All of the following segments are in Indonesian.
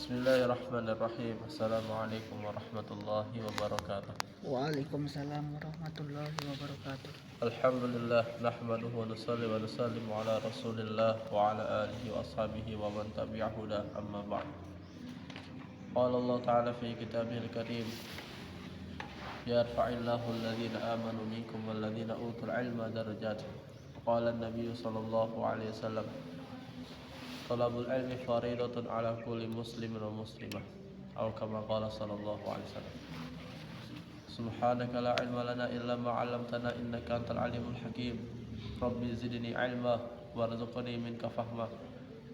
Bismillahirrahmanirrahim. Assalamualaikum warahmatullahi wabarakatuh. Waalaikumsalam warahmatullahi wabarakatuh. Alhamdulillah nahmaduhu wa nusalli wa nusallimu ala Rasulillah wa ala alihi wa ashabihi wa man tabi'ahu dah amma ba'd. Qala Allah ta'ala fi kitabihil karim yarfa'illahu alladhina amanu minkum walladhina utul ilma darajat. Qala an-nabiy sallallahu alaihi wasallam talabul ilmi faridatun ala kulli muslimin wa muslimah atau kama qala sallallahu alaihi wasallam. Subhanaka la ilma lana illa ma 'allamtana innaka antal alimul hakim. Rabbi zidni ilma warzuqni minka fahma.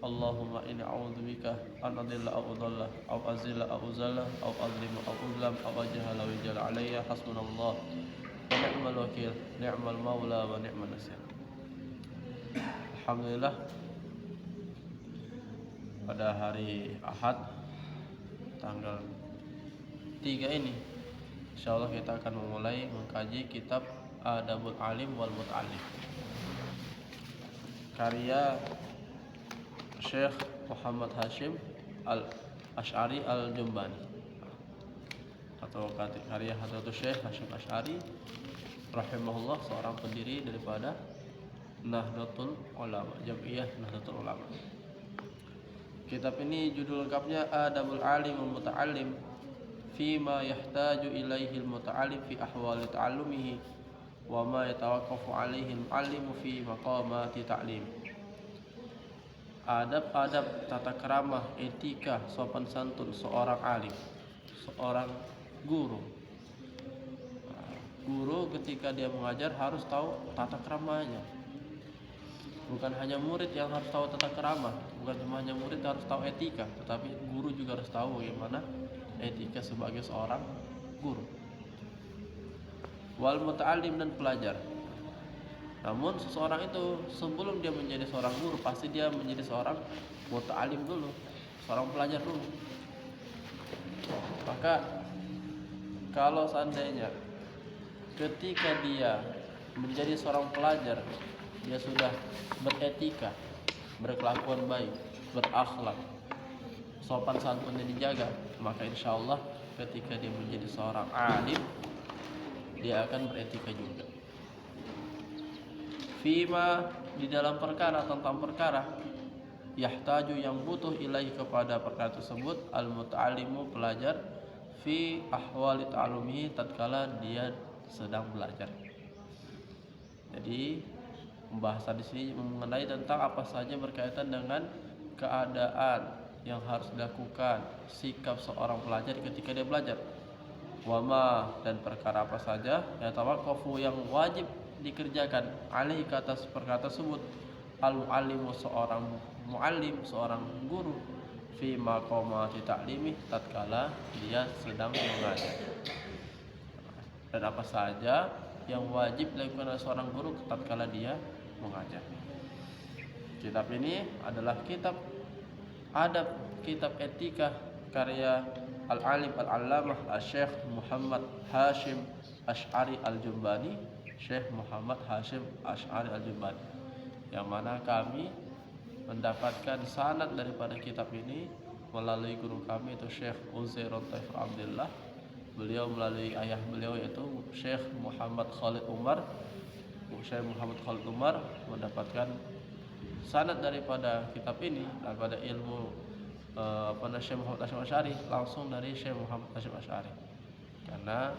Allahumma inni a'udzubika an adilla aw udalla aw azilla aw uzalla aw azlima aw uzlam aw ajhala wa jalla alayya hasbunallah wa ni'mal wakil ni'mal maula wa ni'man nasir. Alhamdulillah, pada hari Ahad tanggal 3 ini insyaallah kita akan memulai mengkaji kitab Adabul Alim wal Muta'allim karya Syekh Muhammad Hashim Al-Ash'ari Al-Jumbani atau karya Hadratus Syekh Hashim Ash'ari rahimahullah, seorang pendiri daripada Nahdlatul Ulama, Jam'iyah Nahdlatul Ulama. Kitab ini judul lengkapnya Adabul Alim wal Muta'allim fima yahtaju ilaihi al-muta'allim fi ahwali ta'allumihi wa ma yatawaqqafu alaihi al-mu'allimu fi maqamati ta'lim. Adab-adab, tata keramah, etika, sopan santun seorang alim, seorang guru. Guru ketika dia mengajar harus tahu tata keramahnya. Bukan hanya murid yang harus tahu tata keramah, bukan cuma hanya murid harus tahu etika, tetapi guru juga harus tahu bagaimana etika sebagai seorang guru. Wal muta'allim, dan pelajar. Namun seseorang itu sebelum dia menjadi seorang guru pasti dia menjadi seorang muta'allim dulu, seorang pelajar dulu. Maka kalau seandainya ketika dia menjadi seorang pelajar dia sudah beretika, berkelakuan baik, berakhlak, sopan santunnya dijaga, maka insya Allah ketika dia menjadi seorang alim dia akan beretika juga. Fima, di dalam perkara, tentang perkara yahtaju, yang butuh ilahi, kepada perkara tersebut, al-muta'allimu, pelajar, fi ahwali ta'alumihi, tatkala dia sedang belajar. Jadi pembahasan di sini mengenai tentang apa saja berkaitan dengan keadaan yang harus dilakukan, sikap seorang pelajar ketika dia belajar. Wama, dan perkara apa saja ya tawaqqafu, yang wajib dikerjakan, alaihi, ke atas perkara tersebut, al-muallimu, seorang muallim, seorang guru, fi maqamati ta'limi, tatkala dia sedang mengajar. Dan apa saja yang wajib dilakukan oleh seorang guru tatkala dia mengajar. Kitab ini adalah kitab adab, kitab etika karya Al-Alim Al-Allamah Syekh Muhammad Hashim Ash'ari Al-Jumbani, Syekh Muhammad Hashim Ash'ari Al-Jumbani, yang mana kami mendapatkan sanad daripada kitab ini melalui guru kami itu Syekh Uzairon Taif Abdullah. Beliau melalui ayah beliau yaitu Syekh Muhammad Khalid Umar. Syekh Muhammad Khalid Umar mendapatkan sanad daripada kitab ini, daripada ilmu Syekh Muhammad Hashim Ash'ari, langsung dari Syekh Muhammad Hashim Ash'ari. Karena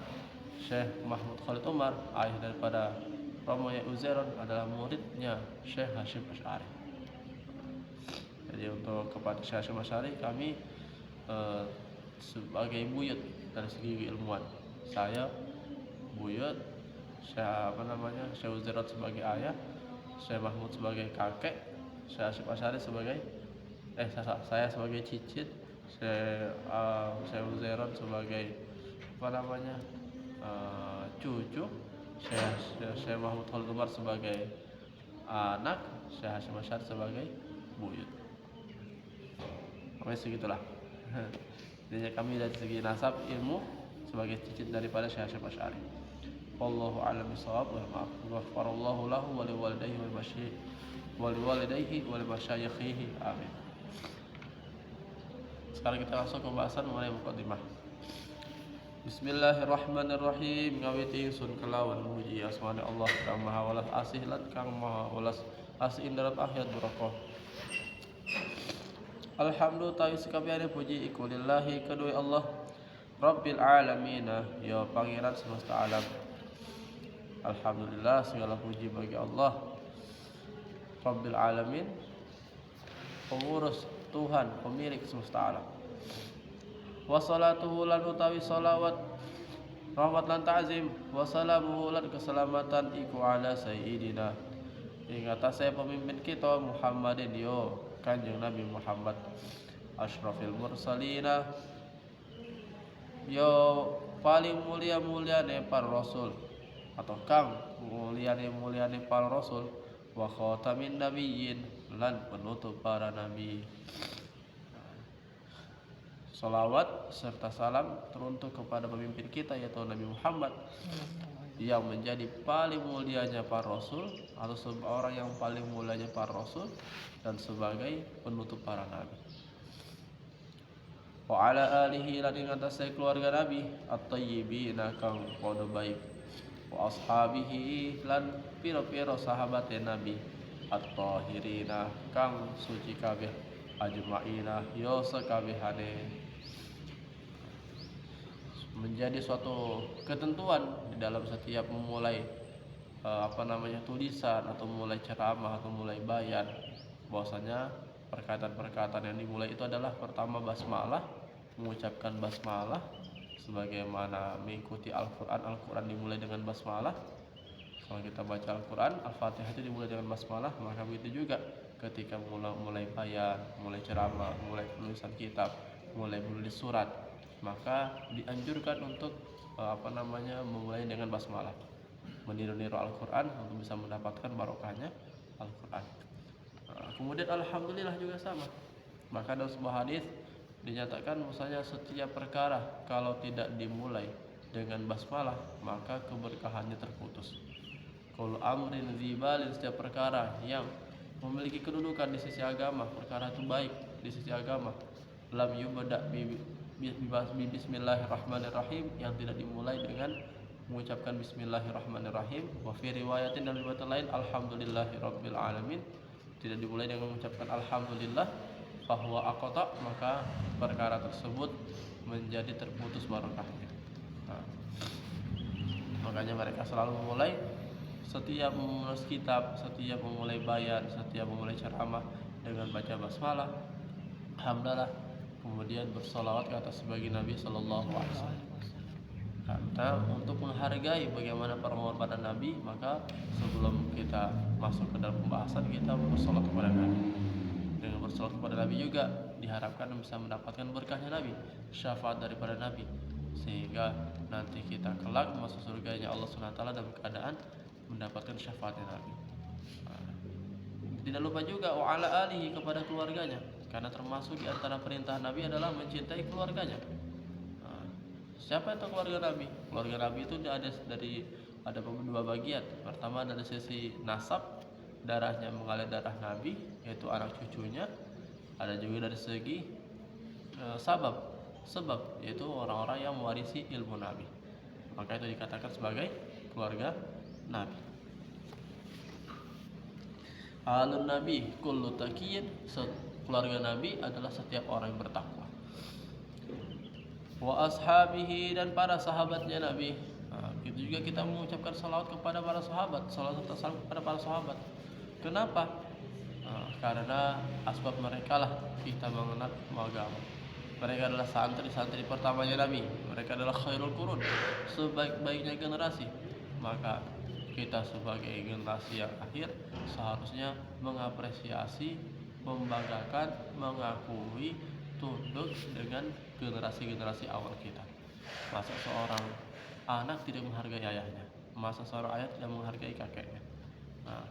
Syekh Muhammad Khalid Umar, ayah daripada Romonya Uzairon, adalah muridnya Syekh Hashim Ash'ari. Jadi untuk kepada Syekh Hashim Ash'ari kami sebagai buyut dari segi ilmuwan. Saya buyut, Syekh Uzairon sebagai ayah, Syekh Mahmud sebagai kakek, Syekh Hashim Ash'ari sebagai saya sebagai cicit, Syekh Uzairon sebagai cucu, Syekh Mahmud Khalid Umar sebagai anak, Syekh Hashim Ash'ari sebagai buyut. Segitulah. Jadi kami dari segi nasab ilmu sebagai cicit daripada Syekh Hashim Ash'ari. Wallahu a'lam bishawab. Wa ghafarallahu lahu wa liwalidayhi wa liwalidayhi wa limasyayikhihi. Amin. Sekarang kita masuk ke pembahasan mulai mukadimah. Bismillahirrahmanirrahim. Ngawiti ingsun kelawan muji asmane Allah kang maha welas asih lan kang maha welas asih ing dalam akhirat barakah. Alhamdulillah tawi sekabehane puji iku lillahi kedue Allah Rabbil alamin, ya pangeran semesta alam. Alhamdulillah segala puji bagi Allah Rabbil alamin, pengurus Tuhan pemilik semesta alam. Wassalatuhu lan utawi salawat rahmat lan ta'zim wassalamuhu lan keselamatan iku ala sayyidina ing atase pemimpin kita Muhammadin yo Kanjeng Nabi Muhammad asyrafil mursalina, yo paling mulia-muliane para rasul atau kang muliane para rasul, wa khatamin nabiyyin lan penutup para nabi. Salawat serta salam teruntuk kepada pemimpin kita yaitu Nabi Muhammad yang menjadi paling mulianya para rasul atau seorang yang paling mulianya para rasul dan sebagai penutup para nabi. Wa ala alihi lan ing atase keluarga Nabi at-tayyibin kang padha baik, wa ashabihi lan pira-pira sahabate Nabi at-tahirina kang suci kabeh ajmaina yo sakabehane. Menjadi suatu ketentuan di dalam setiap memulai tulisan atau mulai ceramah atau mulai bayan, bahwasanya perkataan-perkataan yang dimulai itu adalah pertama basmalah, mengucapkan basmalah sebagaimana mengikuti Al-Quran dimulai dengan basmalah. Kalau kita baca Al-Quran, Al-Fatihah itu dimulai dengan basmalah, maka begitu juga ketika mulai bayan, mulai ceramah, mulai penulisan kitab, mulai menulis surat, maka dianjurkan untuk memulai dengan basmalah, meniru-niru Al-Quran untuk bisa mendapatkan barokahnya Al-Quran. Kemudian alhamdulillah juga sama. Maka dalam sebuah hadis dinyatakan bahwasanya setiap perkara kalau tidak dimulai dengan basmalah maka keberkahannya terputus. Kalau amrin dzibalin, setiap perkara yang memiliki kedudukan di sisi agama, perkara itu baik di sisi agama, lam yubda bismillahirrahmanirrahim, yang tidak dimulai dengan mengucapkan bismillahirrahmanirrahim. Wa fi riwayatin, dan riwayat lain alhamdulillahirabbil alamin, tidak dimulai dengan mengucapkan alhamdulillah, bahwa aqta, maka perkara tersebut menjadi terputus barokahnya. Makanya mereka selalu memulai setiap menulis kitab, setiap memulai bayan, setiap memulai ceramah dengan baca basmalah, alhamdulillah, kemudian bersolawat ke atas sebagai Nabi Sallallahu Alaihi Wasallam. Karena untuk menghargai bagaimana pengorbanan Nabi, maka sebelum kita masuk ke dalam pembahasan, kita bersolawat kepada Nabi. Dengan bersolawat kepada Nabi juga diharapkan bisa mendapatkan berkahnya Nabi, syafaat daripada Nabi, sehingga nanti kita kelak masuk surganya Allah SWT dalam keadaan mendapatkan syafaatnya Nabi. Tidak lupa juga wa ala alihi, kepada keluarganya, karena termasuk di antara perintah Nabi adalah mencintai keluarganya. Siapa itu keluarga Nabi? Keluarga Nabi itu ada dua bagian. Pertama dari sisi nasab, darahnya mengalir darah Nabi, yaitu anak cucunya. Ada juga dari segi sebab, yaitu orang-orang yang mewarisi ilmu Nabi. Maka itu dikatakan sebagai keluarga Nabi. Alun Nabi kullu taqiyin, keluarga Nabi adalah setiap orang yang bertakwa. Wa ashabihi, dan para sahabatnya Nabi. Itu juga kita mengucapkan salawat kepada para sahabat, salawat serta salam kepada para sahabat. Kenapa? Karena asbab mereka lah kita mengenal agama. Mereka adalah santri-santri pertamanya Nabi. Mereka adalah khairul qurun, sebaik-baiknya generasi. Maka kita sebagai generasi yang akhir seharusnya mengapresiasi, membanggakan, mengakui, tunduk dengan generasi-generasi awal kita. Masa seorang anak tidak menghargai ayahnya? Masa seorang ayah tidak menghargai kakeknya?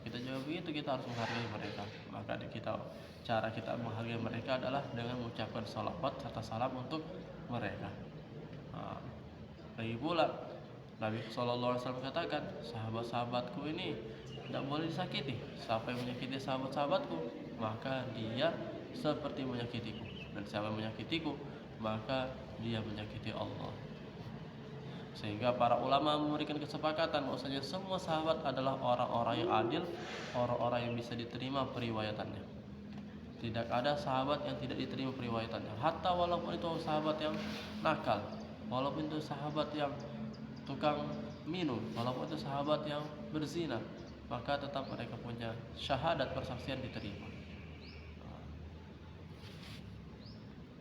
Kita juga begitu, kita harus menghargai mereka. Maka cara kita menghargai mereka adalah dengan mengucapkan salawat serta salam untuk mereka. Lagi pula Nabi SAW katakan, sahabat-sahabatku ini tidak boleh disakiti. Siapa yang menyakiti sahabat-sahabatku, maka dia seperti menyakitiku. Dan dan siapa yang menyakitiku maka dia menyakiti Allah. Sehingga para ulama memberikan kesepakatan bahwasanya semua sahabat adalah orang-orang yang adil, orang-orang yang bisa diterima periwayatannya. Tidak ada sahabat yang tidak diterima periwayatannya, hatta walaupun itu sahabat yang nakal, walaupun itu sahabat yang tukang minum, walaupun itu sahabat yang berzina, maka tetap mereka punya syahadat persaksian diterima.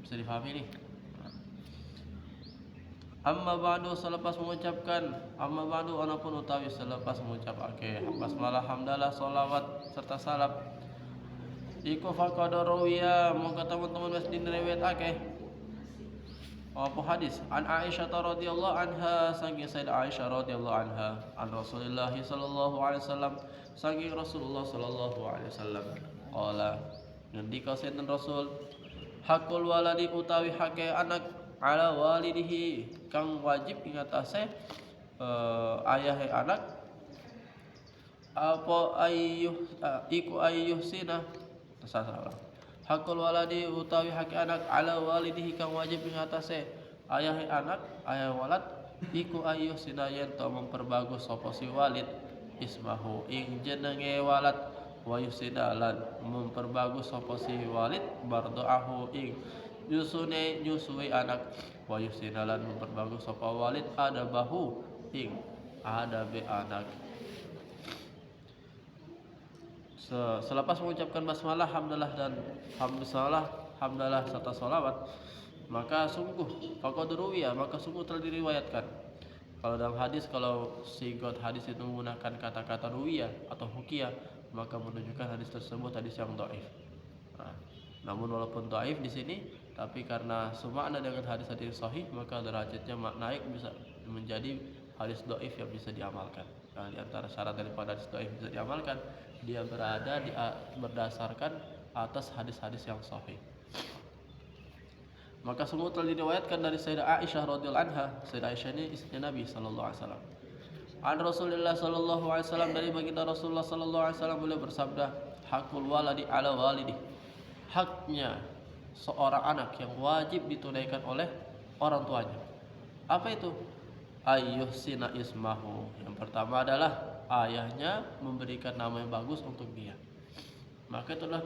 Bisa difahami nih. Amma ba'du, selepas mengucapkan amma ba'du anapun utawi selepas mengucap basmalah, hamdalah, sholawat serta salam iku faqad rawiya mongko teman-teman wis diriwayatake apa hadis an Aisyah radhiyallahu anha saking Sayyidah Aisyah radhiyallahu anha an Rasulullah sallallahu alaihi wasallam saking Rasulullah sallallahu alaihi wasallam qala ngendika sinten Rasul hakul waladi utawi hake anak ala walidihi kang wajib ing atase ayahe anak apa iku ayyuh sina salah hakul waladi utawi hake anak ala walidihi kang wajib ing atase ayahe anak ayah walad iku ayyuh sina yen to memperbagus sapa si walid ismahu ing jenenge walad wa yusina lan memperbagus sapa si walid bardoahu ing nyusui anak wa yusina lan memperbagus sapa walid adabahu ing adabe anak. Selepas mengucapkan basmalah, hamdalah serta sholawat, maka sungguh faqad ruwiya, maka sungguh telah diriwayatkan. Kalau dalam hadis, kalau sigot hadis itu menggunakan kata-kata ruwiya atau hukiyah, maka menunjukkan hadis tersebut hadis yang dhaif. Namun walaupun dhaif di sini, tapi karena semakna dengan hadis-hadis sahih, maka derajatnya naik bisa menjadi hadis dhaif yang bisa diamalkan. Nah, di antara syarat daripada hadis dhaif bisa diamalkan, dia berada berdasarkan atas hadis-hadis yang sahih. Maka semua telah diriwayatkan dari Sayyidah Aisyah radhiyallahu anha. Sayyidah Aisyah ini istri Nabi sallallahu alaihi wasallam. An Rasulullah sallallahu alaihi wasallam, dari baginda Rasulullah sallallahu alaihi wasallam beliau bersabda, hakul waladi ala walidi, haknya seorang anak yang wajib ditunaikan oleh orang tuanya. Apa itu? Ayyuhsina ismahu. Yang pertama adalah ayahnya memberikan nama yang bagus untuk dia. Maka itulah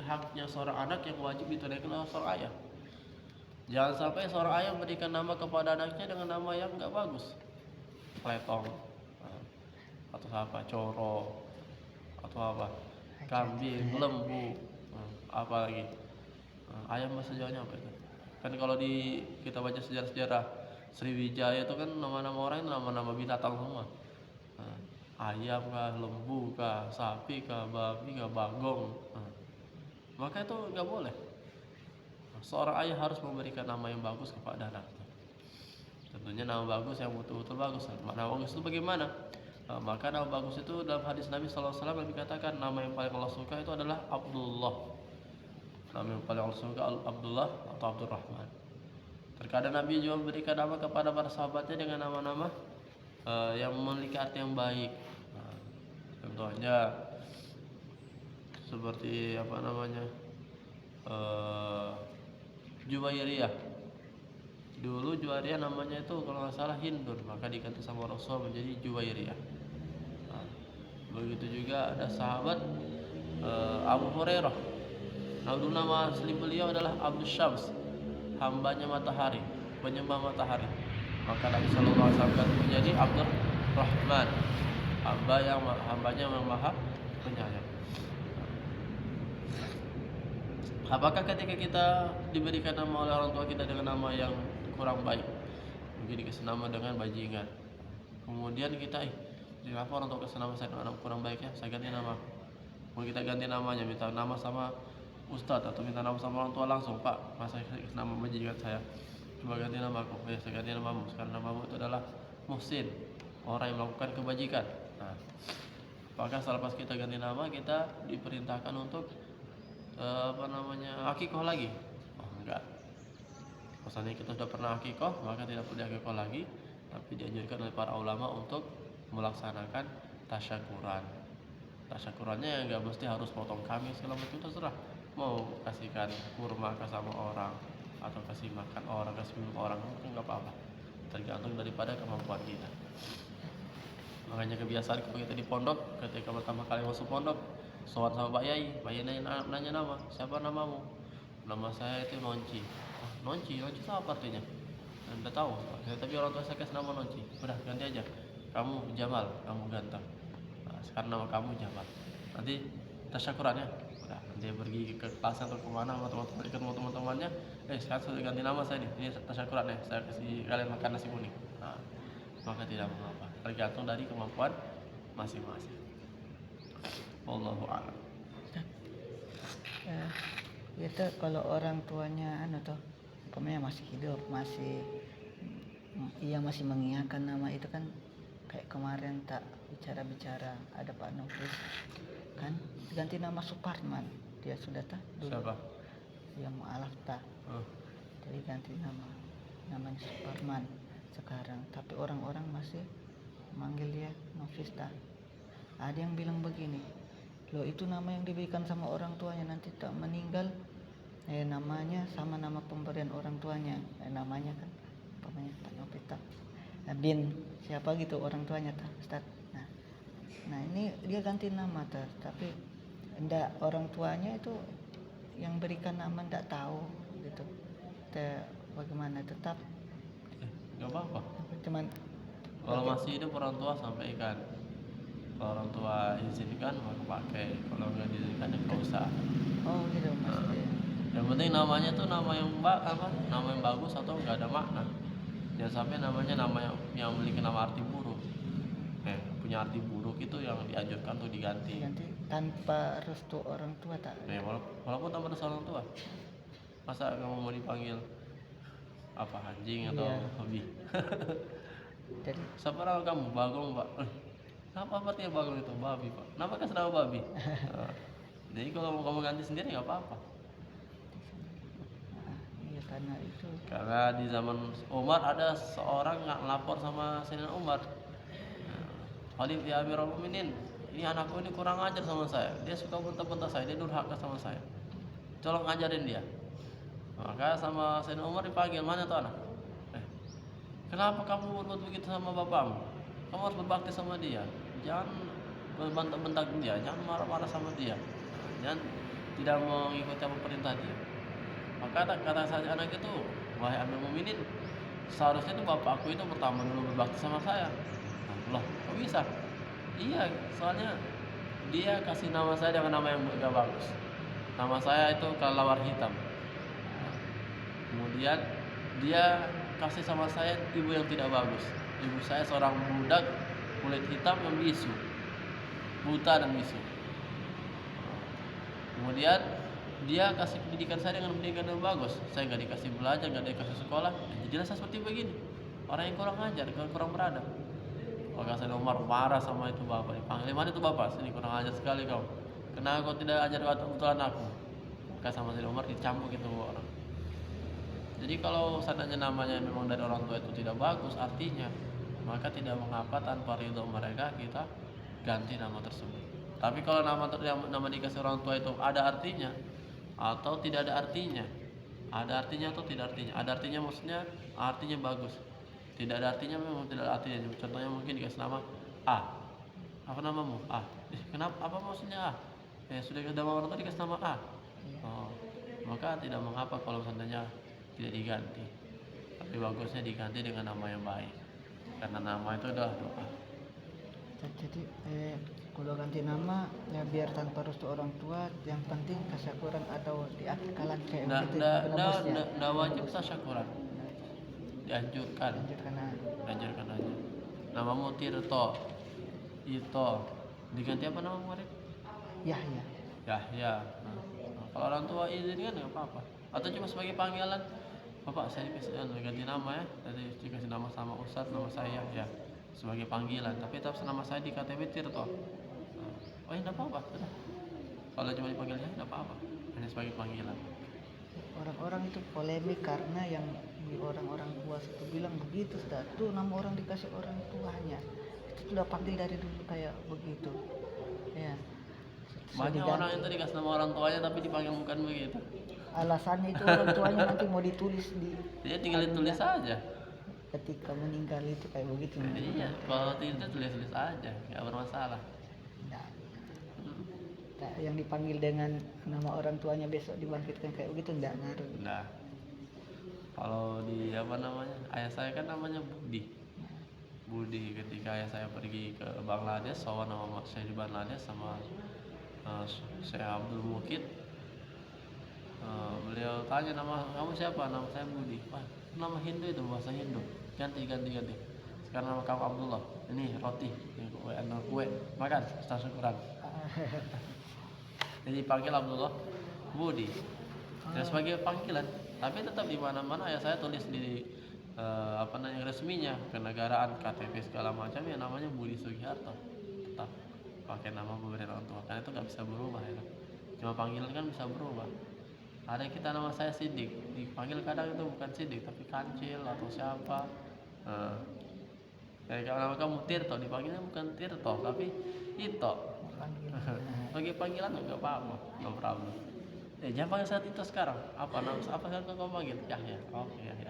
haknya seorang anak yang wajib ditunaikan oleh seorang ayah. Jangan sampai seorang ayah memberikan nama kepada anaknya dengan nama yang enggak bagus. Kletong atau apa, coro atau apa, kambing, lembu, apa lagi, ayam bahasa Jawanya apa itu? Kan kalau kita baca sejarah-sejarah Sriwijaya itu kan nama-nama orang itu nama-nama binatang semua. Ayam kah, lembu kah, sapi kah, babi kah, bagong. Maka itu nggak boleh. Seorang ayah harus memberikan nama yang bagus kepada anaknya. Tentunya nama bagus yang betul-betul bagus. Nama bagus itu bagaimana? Maka nama bagus itu dalam hadis Nabi SAW dikatakan nama yang paling Allah suka itu adalah Abdullah. Nama yang paling Allah suka Abdullah atau Abdurrahman. Terkadang Nabi juga memberikan nama kepada para sahabatnya dengan nama-nama yang memiliki arti yang baik. Contohnya seperti apa namanya, Juwairiyah. Dulu Juwairiyah namanya itu kalau nggak salah Hindun, maka diganti sama Rasul menjadi Juwairiyah. Begitu juga ada sahabat Abu Hurairah. Dulu nama asli beliau adalah Abdus Syams, hambanya matahari, penyembah matahari. Maka Nabi Sallallahu Alaihi Wasallam menjadi Abdur Rahman, hambanya yang maha penyayang. Apakah ketika kita diberikan nama oleh orang tua kita dengan nama yang kurang baik, mungkin dikasih nama dengan bajingan, kemudian kita kenapa orang tua kasih nama saya dengan nama kurang baik ya, saya ganti nama. Mau kita ganti namanya, minta nama sama ustadz atau minta nama sama orang tua langsung, Pak, masa kasih nama bajingan saya, coba ganti nama aku. Ya, saya ganti namamu, sekarang namamu itu adalah Muhsin, orang yang melakukan kebajikan. Apakah selepas kita ganti nama kita diperintahkan untuk akikoh lagi? Enggak. Maksudnya kita sudah pernah akikoh, maka tidak perlu akikoh lagi, tapi dianjurkan oleh para ulama untuk melaksanakan tasyakuran. Tasyakurannya enggak mesti harus potong kambing segala macam, terserah. mau kasihkan kurma ke sama orang atau kasih makan orang, kasih minum orang, itu nggak apa-apa, tergantung daripada kemampuan kita. Makanya kebiasaan kalau kita di pondok, ketika pertama kali masuk pondok, sowan sama Pak Yai nanya nama, siapa namamu? Nama saya itu Nonci. "Ah, Nonci itu apa artinya?" Anda tahu, tapi orang tua saya kasih nama Nonci. Udah ganti aja, kamu Jamal, kamu ganteng. Nah, sekarang nama kamu Jamal. Nanti tasyakurannya, udah dia pergi ke kelas atau kemana sama teman-teman, ketemu teman-temannya, sekarang sudah ganti nama saya nih, ini tasyakurannya, saya kasih kalian makan nasi kuning. Nah, maka tidak mengapa, tergantung dari kemampuan masing-masing. Wallahu a'lam. Itu kalau orang tuanya umpamanya masih hidup, masih mengingatkan nama itu kan, kayak kemarin tak bicara ada Pak Nufis kan ganti nama Suparman, dia sudah dulu Siapa? yang mualaf jadi ganti namanya Suparman sekarang, tapi orang-orang masih manggil dia Nufis. Ada yang bilang begini, loh itu nama yang diberikan sama orang tuanya, nanti tak meninggal namanya sama nama pemberian orang tuanya, namanya kan umpamanya Pak Nufis bin siapa gitu orang tuanya Ustaz. Nah ini dia ganti nama tapi enggak, orang tuanya itu yang berikan nama enggak tahu gitu. Bagaimana tetap Nggak apa-apa. cuman Kalau masih hidup orang tua sampaikan. Kalau orang tua izinkan maka pakai. Kalau nggak diizinkan ya nggak usah. oh gitu maksudnya. Yang penting namanya tuh nama yang bagus atau nggak ada makna. Jangan sampai namanya nama yang memiliki nama arti buruk. Punya arti buruk itu yang dianjurkan untuk diganti. Tanpa restu orang tua tak? Walaupun tanpa restu orang tua. Masa kamu mau dipanggil apa, anjing atau babi? Jadi Siapa nama kamu? Bagong, Pak. Apa artinya Bagong itu? Babi, Pak. Kenapa kasih nama babi? Jadi kalau mau kamu ganti sendiri nggak apa-apa. iya karena itu. Karena di zaman Umar ada seorang nggak lapor sama Sayyidina Umar. Khalif ya Amirul Mukminin, ini anakku ini kurang ajar sama saya. Dia suka bentak-bentak saya, dia durhaka sama saya. Tolong ngajarin dia. Maka sama Sayyidina Umar dipanggil, mana tuh anak? Kenapa kamu berbuat begitu sama bapakmu? Kamu harus berbakti sama dia. Jangan bentak-bentak dia, jangan marah-marah sama dia. Jangan tidak mengikuti apa perintah dia. Maka kata saja anak itu, wahai Amirul Mukminin, seharusnya itu bapakku itu pertama dulu berbakti sama saya. Loh, kok bisa? Iya, soalnya dia kasih nama saya dengan nama yang gak bagus. Nama saya itu kelelawar hitam. Kemudian dia kasih sama saya ibu yang tidak bagus. Ibu saya seorang budak kulit hitam yang bisu, buta dan bisu. Kemudian dia kasih pendidikan saya dengan pendidikan yang bagus. Saya nggak dikasih belajar, nggak dikasih sekolah. Jadilah saya seperti begini. Orang yang kurang ajar, kurang beradab. Maka Sayyidina Umar marah sama itu bapak, dipanggil, mana itu bapak, sini kurang ajar sekali kau, kenapa kau tidak ajar betul anakku? Maka sama Sayyidina Umar dicambuk itu orang. Jadi kalau seandainya namanya memang dari orang tua itu tidak bagus artinya, maka tidak mengapa tanpa ridho mereka kita ganti nama tersebut. Tapi kalau nama dikasih orang tua itu ada artinya atau tidak ada artinya, ada artinya atau tidak artinya, ada artinya maksudnya artinya bagus, tidak ada artinya memang tidak ada artinya. Contohnya mungkin dikasih nama A, apa namamu? A. Kenapa? Apa maksudnya A? Sudah dikasih nama orang tua dikasih nama A. Maka tidak mengapa kalau seandainya tidak diganti. Tapi bagusnya diganti dengan nama yang baik. Karena nama itu adalah doa. Jadi kalau ganti nama ya biar tanpa restu orang tua, yang penting tasyakuran atau diakikalan kayak begitu. Nggak wajib tasyakuran. Dianjurkan aja. Namamu Tirto, Ito, diganti apa nama kemarin? Yahya. Kalau orang tua izinkan nggak apa-apa. Atau cuma sebagai panggilan, bapak saya dikasih ganti nama ya, tadi dikasih nama sama Ustadz, nama saya ya sebagai panggilan. Tapi tetap nama saya di KTP Tirto. Oh ya nggak apa-apa. Kalau cuma dipanggil ya nggak apa-apa. Hanya sebagai panggilan. Orang-orang itu polemik karena yang orang-orang puas itu bilang begitu, sudah tuh nama orang dikasih orang tuanya itu sudah panggil dari dulu kayak begitu ya. Banyak orang yang tadi dikasih nama orang tuanya tapi dipanggil bukan begitu. Alasannya itu orang tuanya nanti mau ditulis di Dia tinggal ditulis aja. ketika meninggal itu kayak begitu. Iya, kalau tidak tulis-tulis aja, nggak bermasalah. Nah, yang dipanggil dengan nama orang tuanya besok dibangkitkan kayak begitu enggak ngaruh. Nah, kalau di apa namanya, ayah saya kan namanya Budi. Budi ketika ayah saya pergi ke Bangladesh, sowan sama saya di Bangladesh sama Syekh Abdul Mukid. Beliau tanya, nama kamu siapa? Nama saya Budi. Wah, nama Hindu itu, bahasa Hindu. Ganti. Sekarang nama kamu Abdullah. Ini roti, ini kue, makan, setelah syukuran. Jadi panggil Abdullah Budi. Ya sebagai panggilan, tapi tetap di mana-mana ya saya tulis di resminya, kenegaraan, KTP segala macam ya namanya Budi Sugiharto. Tetap pakai nama pemberian orang tua. Karena itu nggak bisa berubah ya. Cuma panggilan kan bisa berubah. Ada kita nama saya Sidik, dipanggil kadang itu bukan Sidik tapi Kancil atau siapa. Kayak kalau nama kamu Tirto, dipanggilnya bukan Tirto tapi Ito. Bagi panggilan nggak apa-apa, no problem. Jangan panggil saya Tito sekarang. Apa sekarang kamu panggil? Yahya. Oke, Yahya.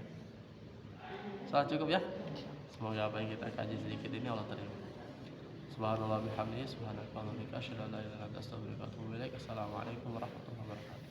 Salah cukup ya. Semoga apa yang kita kaji sedikit ini Allah terima. Subhanallah bihamdihi, subhanakallahumma wa bihamdika, asyhadu an la ilaha illa anta, astaghfiruka wa atubu ilaik. Assalamualaikum warahmatullahi wabarakatuh.